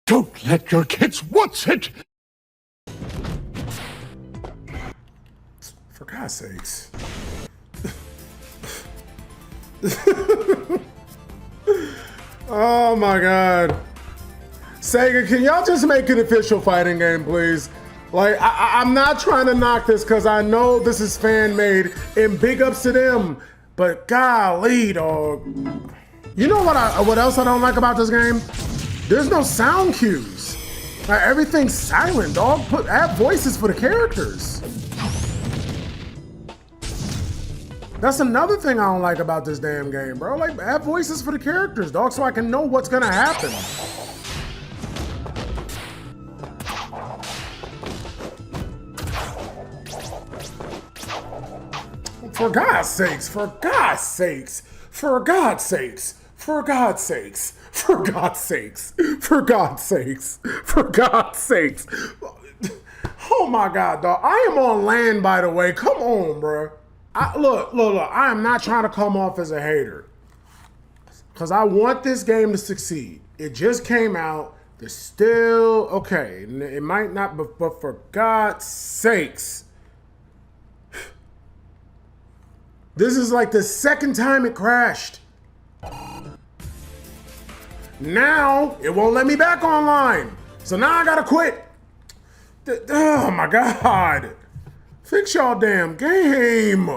Don't let your kids watch it! For God's sakes. Oh my God. Sega, can y'all just make an official fighting game, please? Like, I'm not trying to knock this because I know this is fan-made and big ups to them, but golly, dog. You know what else I don't like about this game? There's no sound cues. Like, everything's silent, dog. Add voices for the characters. That's another thing I don't like about this damn game, bro. Like, add voices for the characters, dog, so I can know what's gonna happen. For God's sakes, for God's sakes, for God's sakes, for God's sakes, for God's sakes, for God's sakes, for God's sakes. Oh my God, dog. I am on land, by the way. Come on, bro. Look, I am not trying to come off as a hater. Because I want this game to succeed. It just came out. There's still, okay, it might not, but for God's sakes. This is like the second time it crashed. Now, it won't let me back online. So now I gotta quit. Oh my God. Fix y'all damn game.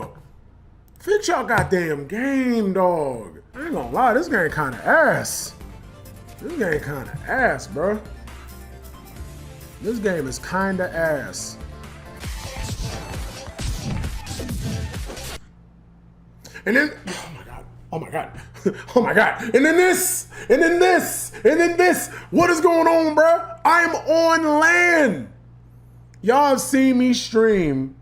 Fix y'all goddamn game, dog. I ain't gonna lie, this game kinda ass. This game kinda ass, bro. This game is kinda ass. And then, oh my God, oh my God, oh my God. And then this, and then this, and then this. What is going on, bro? I am on land. Y'all have seen me stream.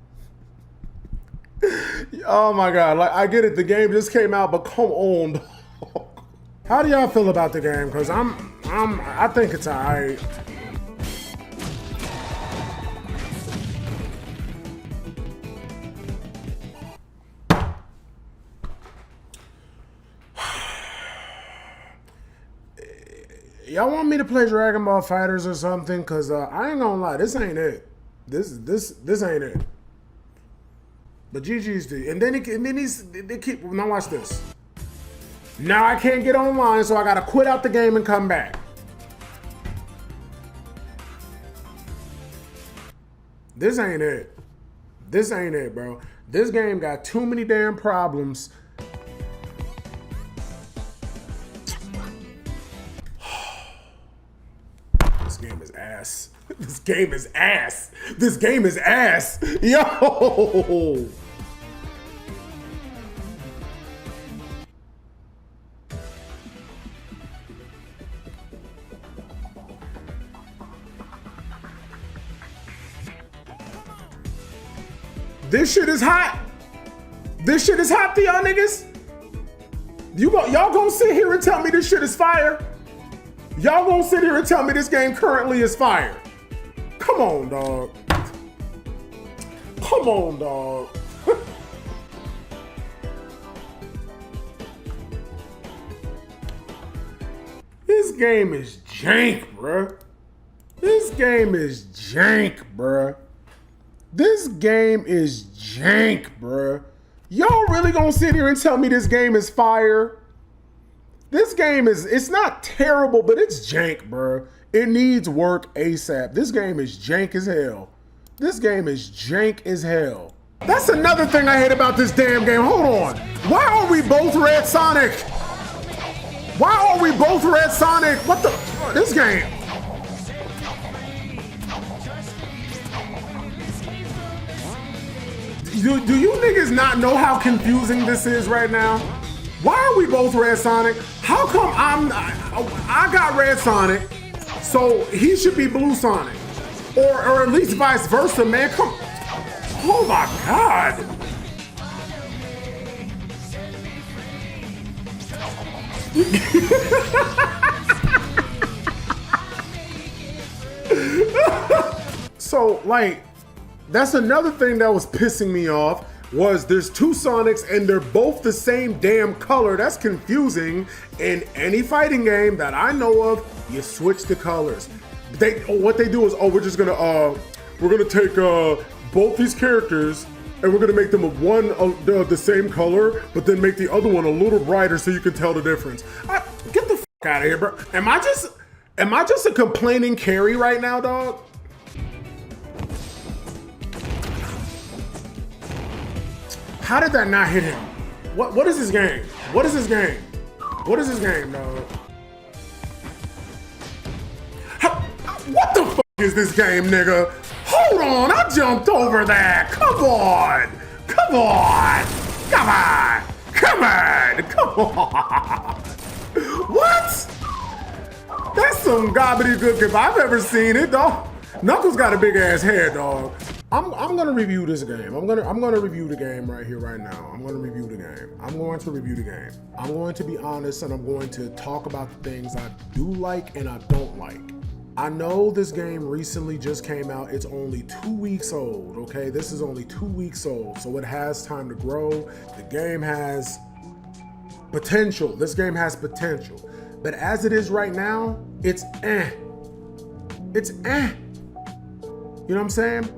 Oh my God, like I get it, the game just came out, but come on. How do y'all feel about the game? Cause I think it's all right. Y'all want me to play Dragon Ball Fighters or something? Cause I ain't gonna lie, this ain't it. This ain't it. But GG's to, and then they keep. Now watch this. Now I can't get online, so I gotta quit out the game and come back. This ain't it. This ain't it, bro. This game got too many damn problems. This game is ass. This game is ass. This game is ass. Yo. This shit is hot. This shit is hot to y'all niggas. Y'all gonna sit here and tell me this shit is fire? Y'all gonna sit here and tell me this game currently is fire? Come on, dog. Come on, dog. This game is jank, bruh. This game is jank, bruh. This game is jank, bruh. Y'all really gonna sit here and tell me this game is fire? This game is, it's not terrible, but it's jank, bruh. It needs work ASAP. This game is jank as hell. This game is jank as hell. That's another thing I hate about this damn game. Hold on. Why are we both Red Sonic? Why are we both Red Sonic? What the, this game. Do you niggas not know how confusing this is right now? Why are we both Red Sonic? How come I got Red Sonic, so he should be Blue Sonic? Or at least vice versa, man. Come, oh my God. So, like, That's another thing that was pissing me off, was there's two Sonics and they're both the same damn color. That's confusing. In any fighting game that I know of, you switch the colors. What they do is, we're just gonna take both these characters and we're gonna make them the same color, but then make the other one a little brighter so you can tell the difference. Get the fuck out of here, bro. Am I just a complaining carry right now, dog? How did that not hit him? What is this game? What is this game? What is this game, dog? What the fuck is this game, nigga? Hold on, I jumped over that. Come on. Come on. Come on. Come on. Come on. What? That's some gobbledygook if I've ever seen it, dog. Knuckles got a big ass head, dog. I'm gonna review this game. I'm gonna review the game right here, right now. I'm gonna review the game. I'm going to review the game. I'm going to be honest and I'm going to talk about the things I do like and I don't like. I know this game recently just came out. It's only 2 weeks old, okay? This is only 2 weeks old, so it has time to grow. The game has potential. This game has potential. But as it is right now, it's eh. It's eh. You know what I'm saying?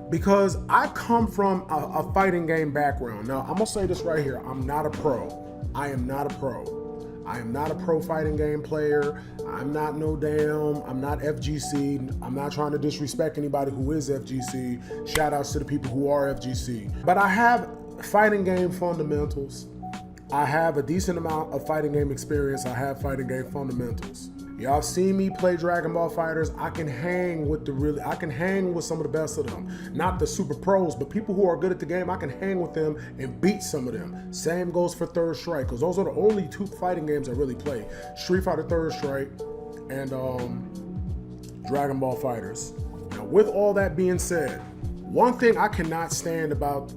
Because I come from a fighting game background. Now, I'm gonna say this right here. I'm not a pro. I am not a pro. I am not a pro fighting game player. I'm not I'm not FGC. I'm not trying to disrespect anybody who is FGC. Shout outs to the people who are FGC. But I have fighting game fundamentals. I have a decent amount of fighting game experience. I have fighting game fundamentals. Y'all seen me play Dragon Ball FighterZ. I can hang with some of the best of them. Not the super pros, but people who are good at the game, I can hang with them and beat some of them. Same goes for Third Strike, because those are the only two fighting games I really play. Street Fighter Third Strike and Dragon Ball FighterZ. Now, with all that being said, one thing I cannot stand about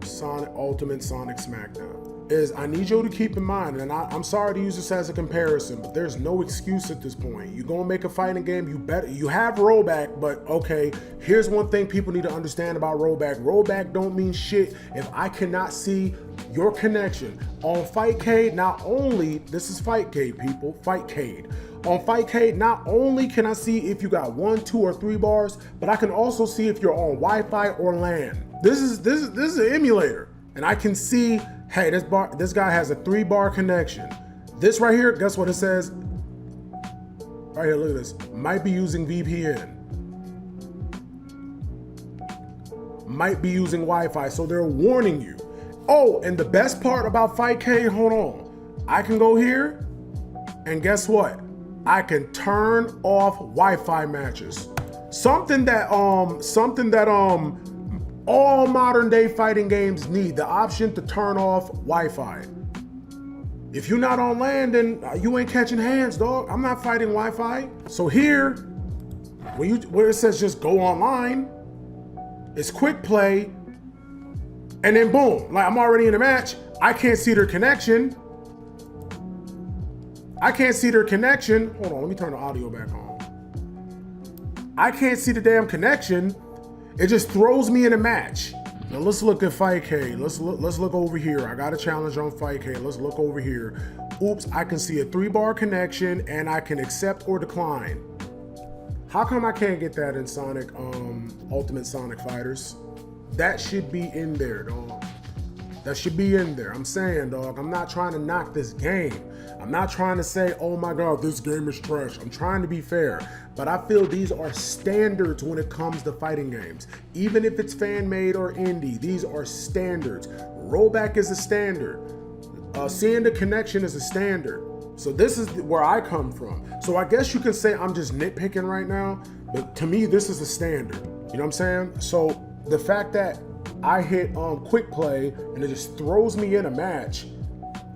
Ultimate Sonic Smackdown is I need you to keep in mind, and I'm sorry to use this as a comparison, but there's no excuse at this point. You're gonna make a fighting game, you have rollback, but okay, here's one thing people need to understand about rollback. Rollback don't mean shit if I cannot see your connection. On Fightcade, not only, this is Fightcade, people, Fightcade. On Fightcade, not only can I see if you got 1, 2, or 3 bars, but I can also see if you're on Wi-Fi or LAN. This is an emulator, and I can see, hey, this guy has a 3-bar connection. This right here, guess what it says? Right here, look at this. Might be using VPN. Might be using Wi-Fi, so they're warning you. Oh, and the best part about Fightcade, hold on. I can go here, and guess what? I can turn off Wi-Fi matches. Something that all modern day fighting games need, the option to turn off Wi-Fi. If you're not on LAN, then you ain't catching hands, dog. I'm not fighting Wi-Fi. So here, where it says just go online, it's quick play, and then boom, like I'm already in a match. I can't see their connection. I can't see their connection. Hold on, let me turn the audio back on. I can't see the damn connection. It just throws me in a match. Now let's look at Fightcade. Let's look over here. I got a challenge on Fightcade. Let's look over here. Oops, I can see a 3-bar connection and I can accept or decline. How come I can't get that in Sonic, Ultimate Sonic Fighters? That should be in there, dog. That should be in there. I'm saying, dog, I'm not trying to knock this game. I'm not trying to say, oh my God, this game is trash. I'm trying to be fair, but I feel these are standards when it comes to fighting games. Even if it's fan-made or indie, these are standards. Rollback is a standard. Seeing the connection is a standard. So this is where I come from. So I guess you can say I'm just nitpicking right now, but to me, this is a standard. You know what I'm saying? So the fact that I hit quick play and it just throws me in a match,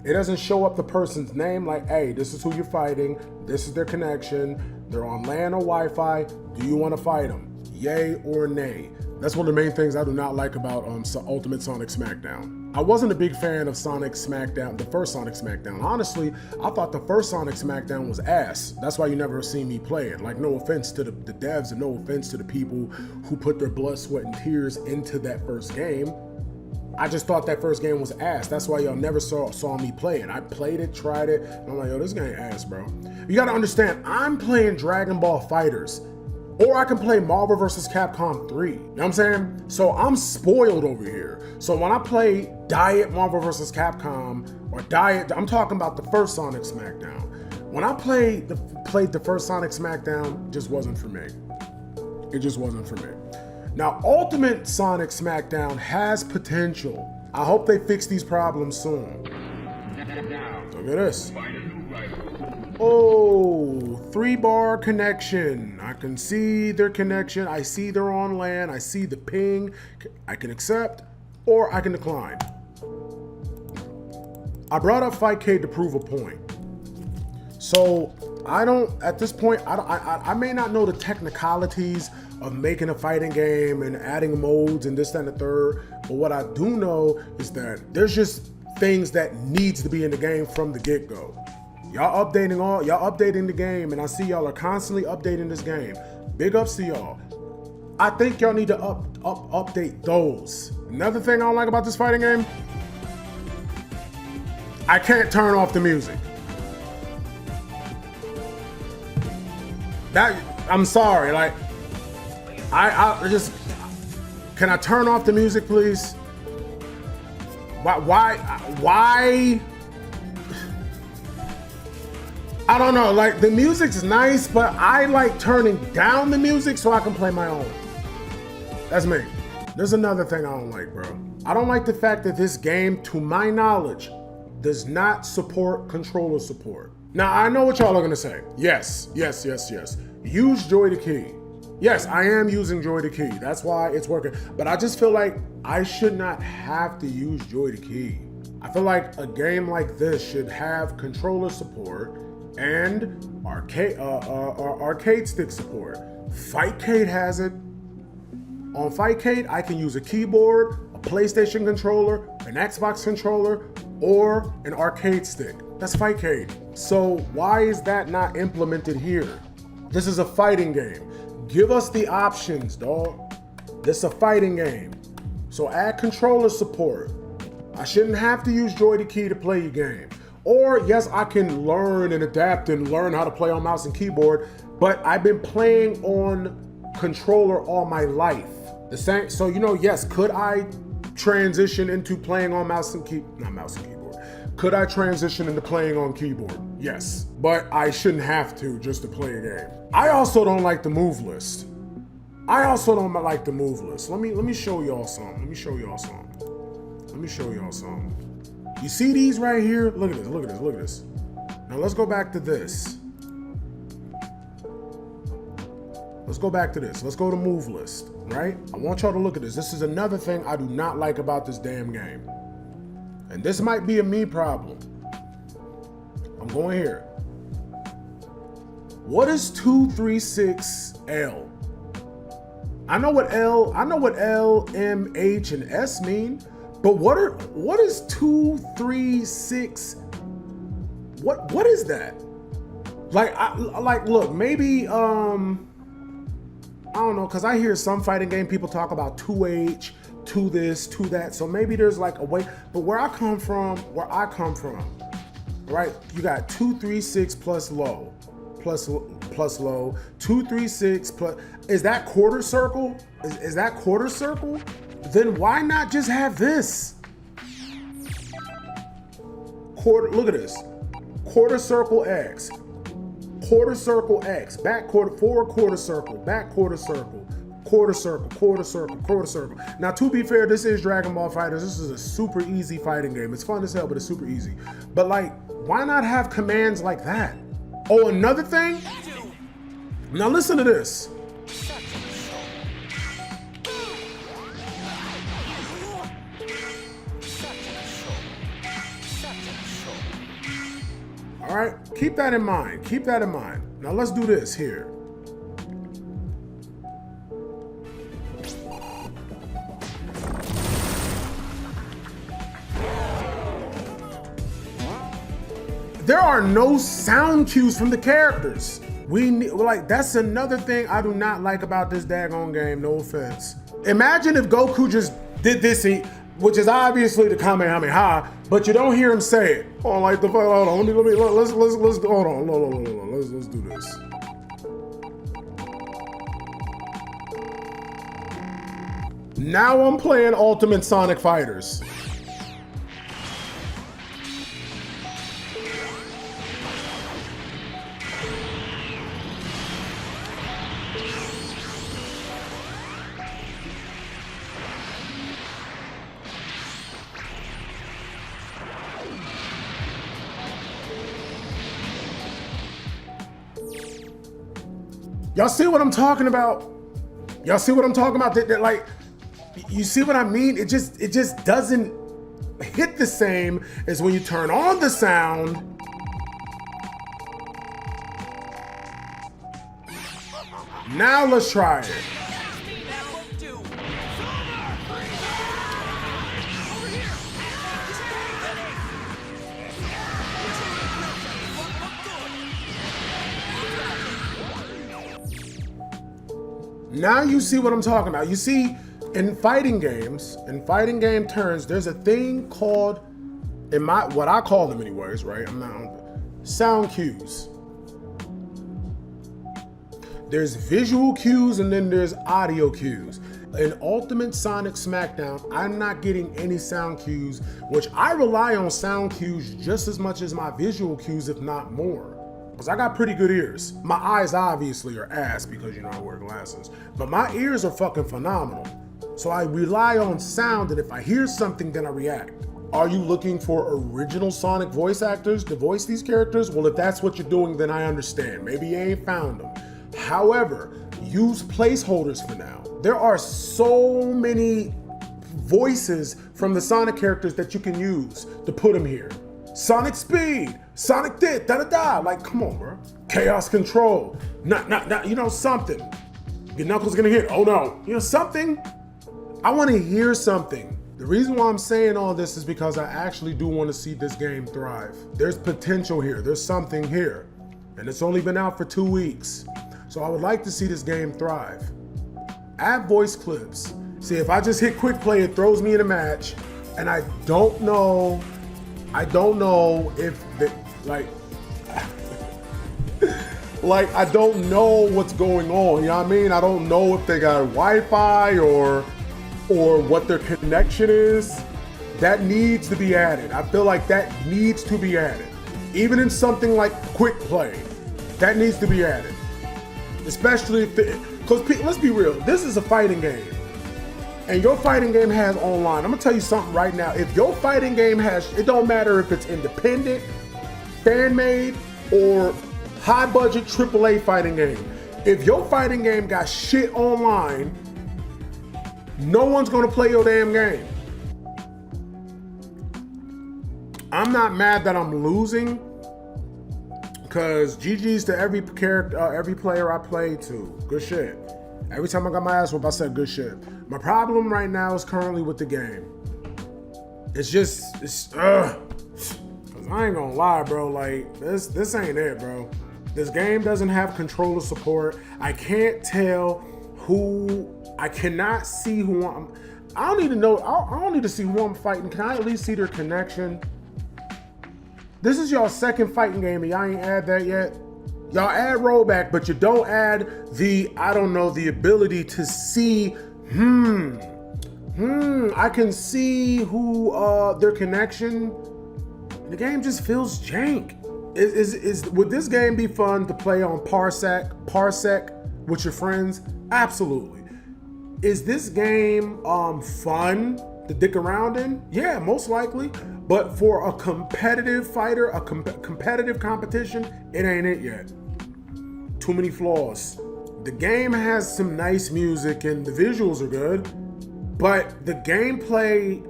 it doesn't show up the person's name like, hey, this is who you're fighting, this is their connection, they're on LAN or Wi-Fi, do you want to fight them? Yay or nay? That's one of the main things I do not like about Ultimate Sonic Smackdown. I wasn't a big fan of Sonic Smackdown, the first Sonic Smackdown. Honestly, I thought the first Sonic Smackdown was ass. That's why you never see me play it. Like, no offense to the devs and no offense to the people who put their blood, sweat, and tears into that first game. I just thought that first game was ass. That's why y'all never saw me play it. I played it, tried it, and I'm like, yo, this game ass, bro. You gotta understand, I'm playing Dragon Ball FighterZ. Or I can play Marvel vs. Capcom 3. You know what I'm saying? So I'm spoiled over here. So when I play Diet Marvel vs. Capcom, or Diet, I'm talking about the first Sonic Smackdown. When I played the first Sonic Smackdown, it just wasn't for me. It just wasn't for me. Now, Ultimate Sonic Smackdown has potential. I hope they fix these problems soon. Look at this. Oh, 3-bar connection. I can see their connection. I see they're on LAN. I see the ping. I can accept or I can decline. I brought up Fightcade to prove a point. So I don't, at this point, I may not know the technicalities of making a fighting game and adding modes and this, that, and the third. But what I do know is that there's just things that needs to be in the game from the get-go. Y'all updating the game, and I see y'all are constantly updating this game. Big ups to y'all. I think y'all need to update those. Another thing I don't like about this fighting game, I can't turn off the music. I'm sorry, like, I just, can I turn off the music, please? Why? I don't know, like, the music's nice, but I like turning down the music so I can play my own. That's me. There's another thing I don't like, bro. I don't like the fact that this game, to my knowledge, does not support controller support. Now, I know what y'all are gonna say. Yes. Use Joy to Key. Yes, I am using Joy to Key. That's why it's working. But I just feel like I should not have to use Joy to Key. I feel like a game like this should have controller support and arcade stick support. Fightcade has it. On Fightcade, I can use a keyboard, a PlayStation controller, an Xbox controller, or an arcade stick. That's Fightcade. So why is that not implemented here? This is a fighting game. Give us the options, dog. This is a fighting game. So add controller support. I shouldn't have to use Joy to Key to play your game. Or yes, I can learn and adapt and learn how to play on mouse and keyboard, but I've been playing on controller all my life. The same, so yes, could I transition into playing on not mouse and keyboard. Could I transition into playing on keyboard? Yes, but I shouldn't have to just to play a game. I also don't like the move list. Let me show y'all something. You see these right here? Look at this. Now let's go back to this. Let's go to move list, right? I want y'all to look at this. This is another thing I do not like about this damn game. And this might be a me problem. I'm going here. What is 236L? I know what L, M, H, and S mean, but what is 236? What is that? Look, maybe I don't know, because I hear some fighting game people talk about 2H, 2 this, 2 that. So maybe there's like a way, but where I come from, right? You got 236 plus low, plus low, 236 plus, is that quarter circle? Is that quarter circle? Then why not just have this? Look at this. Quarter circle X. Quarter circle X, back quarter, forward quarter circle, back quarter circle, quarter circle, quarter circle, quarter circle. Now, to be fair, this is Dragon Ball FighterZ. This is a super easy fighting game. It's fun as hell, but it's super easy. But like, why not have commands like that? Oh, another thing? Now listen to this. All right, keep that in mind. Now let's do this here. there are no sound cues from the characters. Like, that's another thing I do not like about this daggone game, no offense. Imagine if Goku just did this, which is obviously the Kamehameha, but you don't hear him say it. Oh, like the fuck, hold on, let's hold on, no, let's do this. Now I'm playing Ultimate Sonic Fighters. Y'all see what I'm talking about? Y'all see what I'm talking about? That like, you see what I mean? It just doesn't hit the same as when you turn on the sound. Now let's try it. Now you see what I'm talking about. You see, in fighting game turns, there's a thing called, what I call them anyways, right? Sound cues. There's visual cues and then there's audio cues. In Ultimate Sonic Smackdown, I'm not getting any sound cues, which I rely on sound cues just as much as my visual cues, if not more. Because I got pretty good ears. My eyes obviously are ass because, I wear glasses. But my ears are fucking phenomenal. So I rely on sound, and if I hear something, then I react. Are you looking for original Sonic voice actors to voice these characters? Well, if that's what you're doing, then I understand. Maybe you ain't found them. However, use placeholders for now. There are so many voices from the Sonic characters that you can use to put them here. Sonic Speed, Sonic this, da-da-da. Like, come on, bro. Chaos Control, something. Your Knuckles gonna hit, oh no. Something. I wanna hear something. The reason why I'm saying all this is because I actually do wanna see this game thrive. There's potential here, there's something here. And it's only been out for 2 weeks. So I would like to see this game thrive. Add voice clips. See, if I just hit quick play, it throws me in a match, and I don't know if I don't know what's going on, you know what I mean? I don't know if they got Wi-Fi or what their connection is. That needs to be added. I feel like that needs to be added. Even in something like quick play, that needs to be added. Especially because let's be real, this is a fighting game. And your fighting game has online. I'm gonna tell you something right now. If your fighting game has, it don't matter if it's independent, fan-made, or high-budget AAA fighting game. If your fighting game got shit online, no one's gonna play your damn game. I'm not mad that I'm losing, because GG's to every character, every player I played to. Good shit. Every time I got my ass whooped, I said good shit. My problem right now is currently with the game. Cause I ain't gonna lie, bro. Like, this ain't it, bro. This game doesn't have controller support. I can't tell I cannot see who I don't need to know, I don't need to see who I'm fighting. Can I at least see their connection? This is y'all's second fighting game and y'all ain't add that yet. Y'all add rollback, but you don't add the ability to see, I can see who, their connection. The game just feels jank. Would this game be fun to play on Parsec with your friends? Absolutely. Is this game fun to dick around in? Yeah, most likely. But for a competitive fighter, a competitive competition, it ain't it yet. Too many flaws. The game has some nice music and the visuals are good, but the gameplay,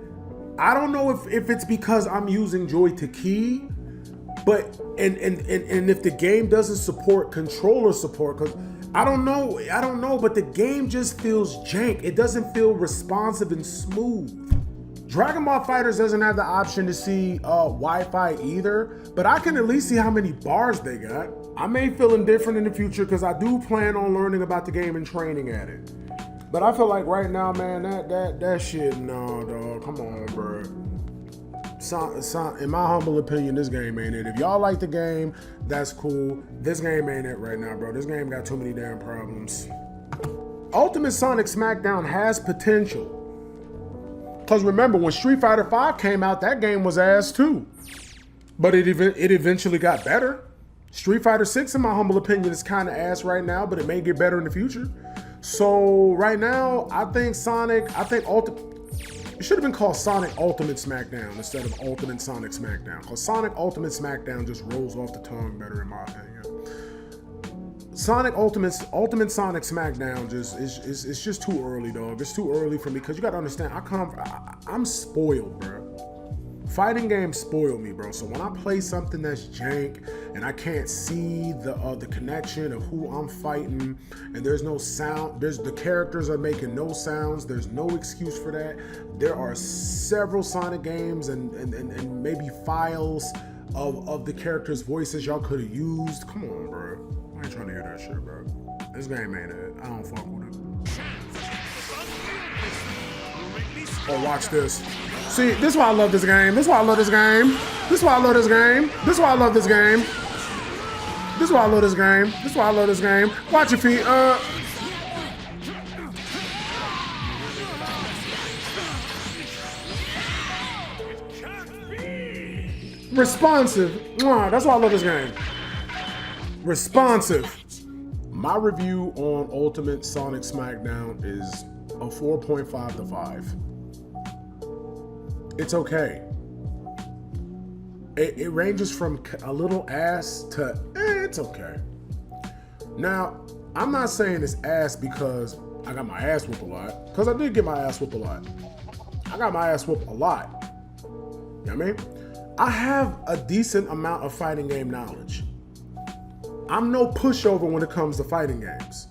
I don't know if it's because I'm using Joy to key, but and if the game doesn't support controller support, because I don't know, but the game just feels jank. It doesn't feel responsive and smooth. Dragon Ball FighterZ doesn't have the option to see Wi-Fi either, but I can at least see how many bars they got. I may feel indifferent in the future because I do plan on learning about the game and training at it. But I feel like right now, man, that shit, no, dog. Come on, bro. In my humble opinion, this game ain't it. If y'all like the game, that's cool. This game ain't it right now, bro. This game got too many damn problems. Ultimate Sonic Smackdown has potential. Because remember, when Street Fighter V came out, that game was ass too. But it eventually got better. Street Fighter 6, in my humble opinion, is kind of ass right now, but it may get better in the future. So right now, I think it should have been called Sonic Ultimate Smackdown instead of Ultimate Sonic Smackdown. Because Sonic Ultimate Smackdown just rolls off the tongue better in my opinion. Sonic Ultimate Sonic Smackdown it's just too early, dog. It's too early for me because you gotta understand, I'm spoiled, bro. Fighting games spoil me, bro. So when I play something that's jank and I can't see the connection of who I'm fighting, and there's no sound, the characters are making no sounds, there's no excuse for that. There are several Sonic games and maybe files of the characters' voices y'all could have used. Come on, bro. I ain't trying to hear that shit, bro. This game ain't it. I don't fuck with it. Oh, watch this. See, this is why I love this game. This is why I love this game. This is why I love this game. This is why I love this game. This is why I love this game. This is why I love this game. Watch your feet. Responsive. That's why I love this game. Responsive. My review on Ultimate Sonic Smackdown is a 4.5 to 5. It's okay. It ranges from a little ass to it's okay. Now, I'm not saying it's ass because I got my ass whooped a lot, because I did get my ass whooped a lot. I got my ass whooped a lot. You know what I mean? I have a decent amount of fighting game knowledge. I'm no pushover when it comes to fighting games,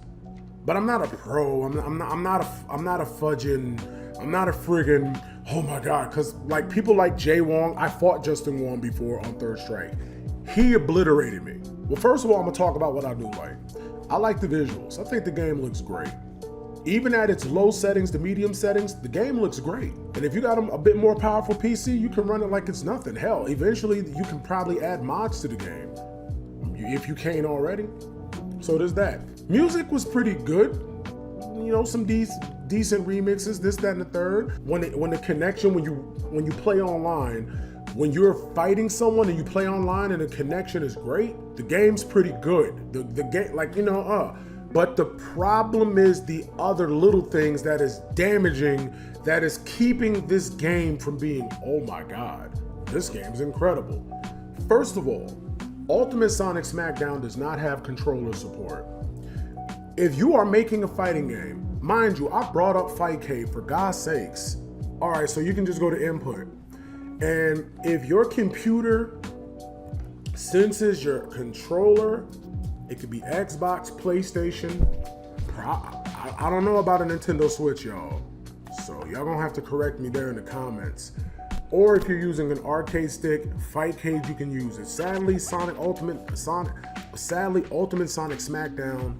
but I'm not a pro. I'm not a friggin', oh my God, because like people like Jay Wong, I fought Justin Wong before on Third Strike. He obliterated me. Well, first of all, I'm gonna talk about what I do like. I like the visuals. I think the game looks great. Even at its low settings, the medium settings, the game looks great. And if you got a bit more powerful PC, you can run it like it's nothing. Hell, eventually you can probably add mods to the game, if you can't already. So there's that. Music was pretty good. You know, some decent remixes, this, that, and the third. When the connection, when you play online, when you're fighting someone and you play online and the connection is great, the game's pretty good. The game, like, you know, but the problem is the other little things that is damaging, that is keeping this game from being, oh my God, this game's incredible. First of all, Ultimate Sonic Smackdown does not have controller support. If you are making a fighting game, mind you, I brought up Fightcade for God's sakes. All right, so you can just go to input. And if your computer senses your controller, it could be Xbox, PlayStation. I don't know about a Nintendo Switch, y'all. So y'all gonna have to correct me there in the comments. Or if you're using an arcade stick, Fightcade, you can use it. Sadly, Ultimate Sonic Smackdown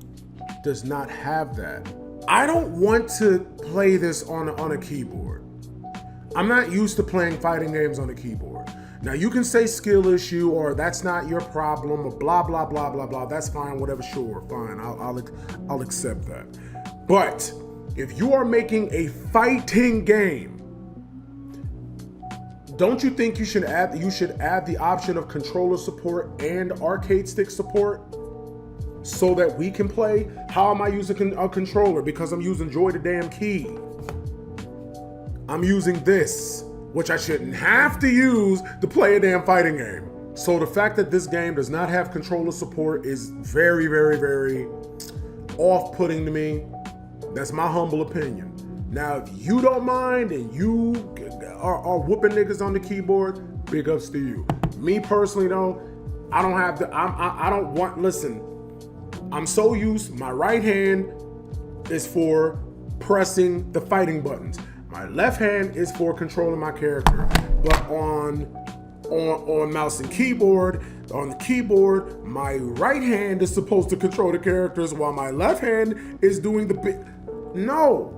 does not have that. I don't want to play this on a keyboard. I'm not used to playing fighting games on a keyboard. Now you can say skill issue or that's not your problem or blah, blah, blah, blah, blah. That's fine, whatever, sure, fine. I'll accept that. But if you are making a fighting game, don't you think you should add the option of controller support and arcade stick support so that we can play? How am I using a controller? Because I'm using Joy the damn key. I'm using this, which I shouldn't have to use to play a damn fighting game. So the fact that this game does not have controller support is very, very, very off-putting to me. That's my humble opinion. Now, if you don't mind and you are whooping niggas on the keyboard, big ups to you. Me personally though, I don't have to, I don't want, listen, I'm so used, my right hand is for pressing the fighting buttons. My left hand is for controlling my character, but on mouse and keyboard, on the keyboard, my right hand is supposed to control the characters while my left hand is doing the bit. No,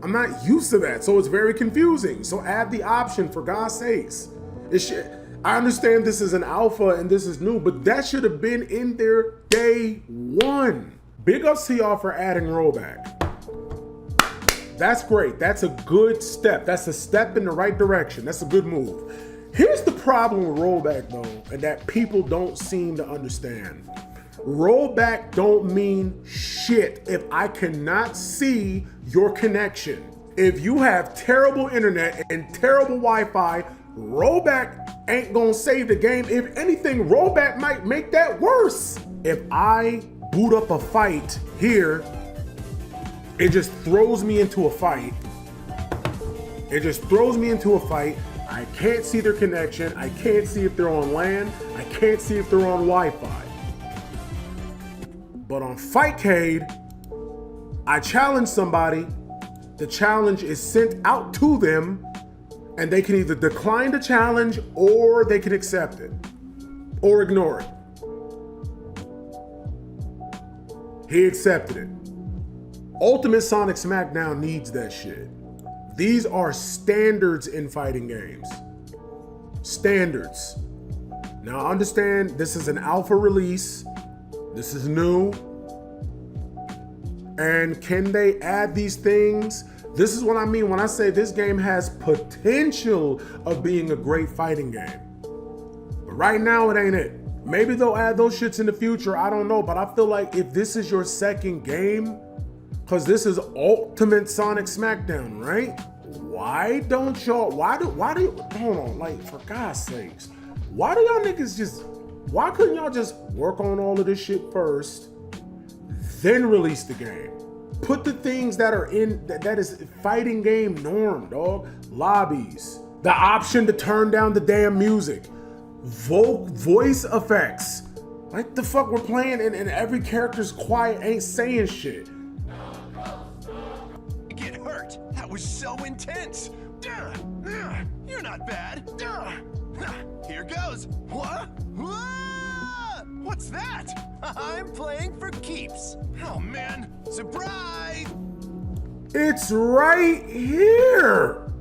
I'm not used to that, so it's very confusing. So add the option, for God's sakes. I understand this is an alpha and this is new, but that should have been in there day one. Big ups to y'all for adding rollback. That's great. That's a good step. That's a step in the right direction. That's a good move. Here's the problem with rollback though, and that people don't seem to understand. Rollback don't mean shit if I cannot see your connection. If you have terrible internet and terrible Wi-Fi, rollback ain't gonna save the game. If anything, rollback might make that worse. If I boot up a fight here, it just throws me into a fight. It just throws me into a fight. I can't see their connection. I can't see if they're on LAN. I can't see if they're on Wi-Fi. But on Fightcade, I challenge somebody. The challenge is sent out to them, and they can either decline the challenge or they can accept it or ignore it. He accepted it. Ultimate Sonic Smackdown needs that shit. These are standards in fighting games. Standards. Now understand, this is an alpha release. This is new. And can they add these things? This is what I mean when I say this game has potential of being a great fighting game. But right now it ain't it. Maybe they'll add those shits in the future, I don't know. But I feel like if this is your second game, because this is Ultimate Sonic Smackdown, right? Why don't y'all, why do you, hold on, like, for God's sakes, why do y'all niggas why couldn't y'all just work on all of this shit first, then release the game? Put the things that are in, that is fighting game norm, dog. Lobbies, the option to turn down the damn music, voice effects. Like the fuck we're playing and every character's quiet, ain't saying shit. That was so intense. You're not bad. Here goes. What? What's that? I'm playing for keeps. Oh man, surprise! It's right here.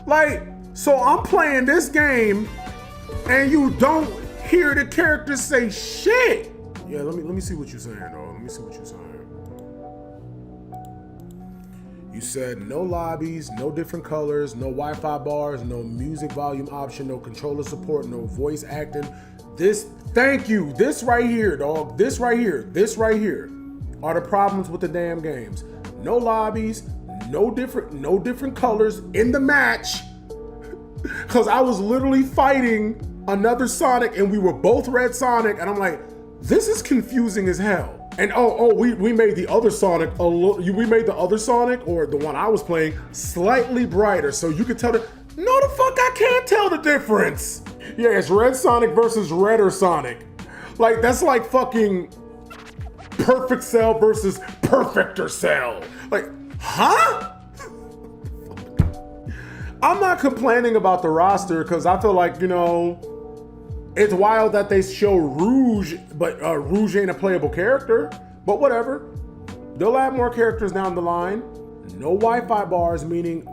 Like, so I'm playing this game and you don't hear the characters say shit. Yeah, let me see what you're saying, dog. Let me see what you're saying. You said no lobbies, no different colors, no Wi-Fi bars, no music volume option, no controller support, no voice acting. Thank you. This right here, dog. This right here are the problems with the damn games. No lobbies, no different colors in the match. Cause I was literally fighting another Sonic and we were both Red Sonic and I'm like, this is confusing as hell. And we made the other Sonic we made the other Sonic, or the one I was playing, slightly brighter, so you could tell no the fuck I can't tell the difference. Yeah, it's Red Sonic versus Redder Sonic. Like that's like fucking Perfect Cell versus Perfector Cell. Like, huh? I'm not complaining about the roster because I feel like, you know, it's wild that they show Rouge, but Rouge ain't a playable character, but whatever. They'll add more characters down the line. No Wi-Fi bars, meaning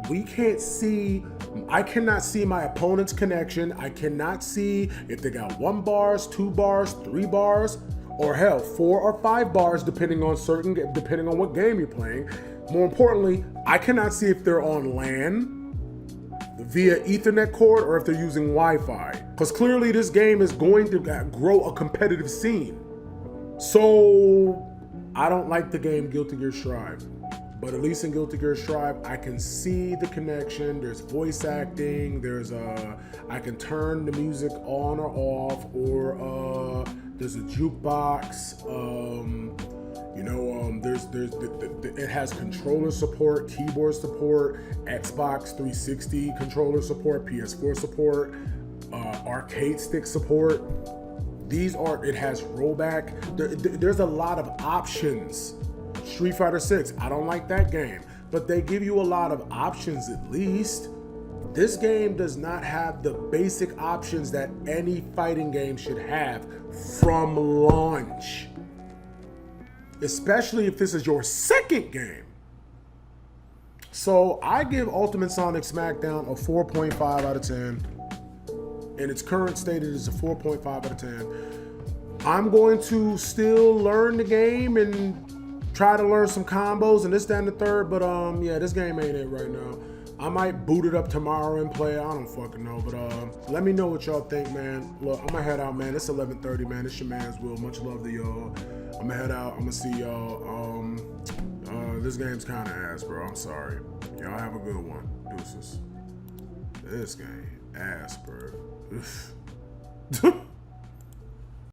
I cannot see my opponent's connection. I cannot see if they got 1 bars, 2 bars, 3 bars, or hell, 4 or 5 bars, depending on what game you're playing. More importantly, I cannot see if they're on LAN, via Ethernet cord, or if they're using Wi-Fi. Because clearly this game is going to grow a competitive scene. So I don't like the game Guilty Gear Strive. But at least in Guilty Gear Strive, I can see the connection. There's voice acting. I can turn the music on or off, or there's a jukebox. It has controller support, keyboard support, Xbox 360 controller support, PS4 support, arcade stick support. It has rollback. There's a lot of options. Street Fighter 6, I don't like that game. but they give you a lot of options at least. This game does not have the basic options that any fighting game should have from launch. Especially if this is your second game. So I give Ultimate Sonic Smackdown a 4.5 out of 10. In its current state, it is a 4.5 out of 10. I'm going to still learn the game and try to learn some combos and this, that, and the third. But yeah, this game ain't it right now. I might boot it up tomorrow and play it. I don't fucking know. But let me know what y'all think, man. Look, I'm gonna head out, man. It's 11:30, man. It's your man's Will. Much love to y'all. I'm gonna head out. I'm gonna see y'all. This game's kind of ass, bro. I'm sorry. Y'all have a good one. Deuces. This game ass, bro.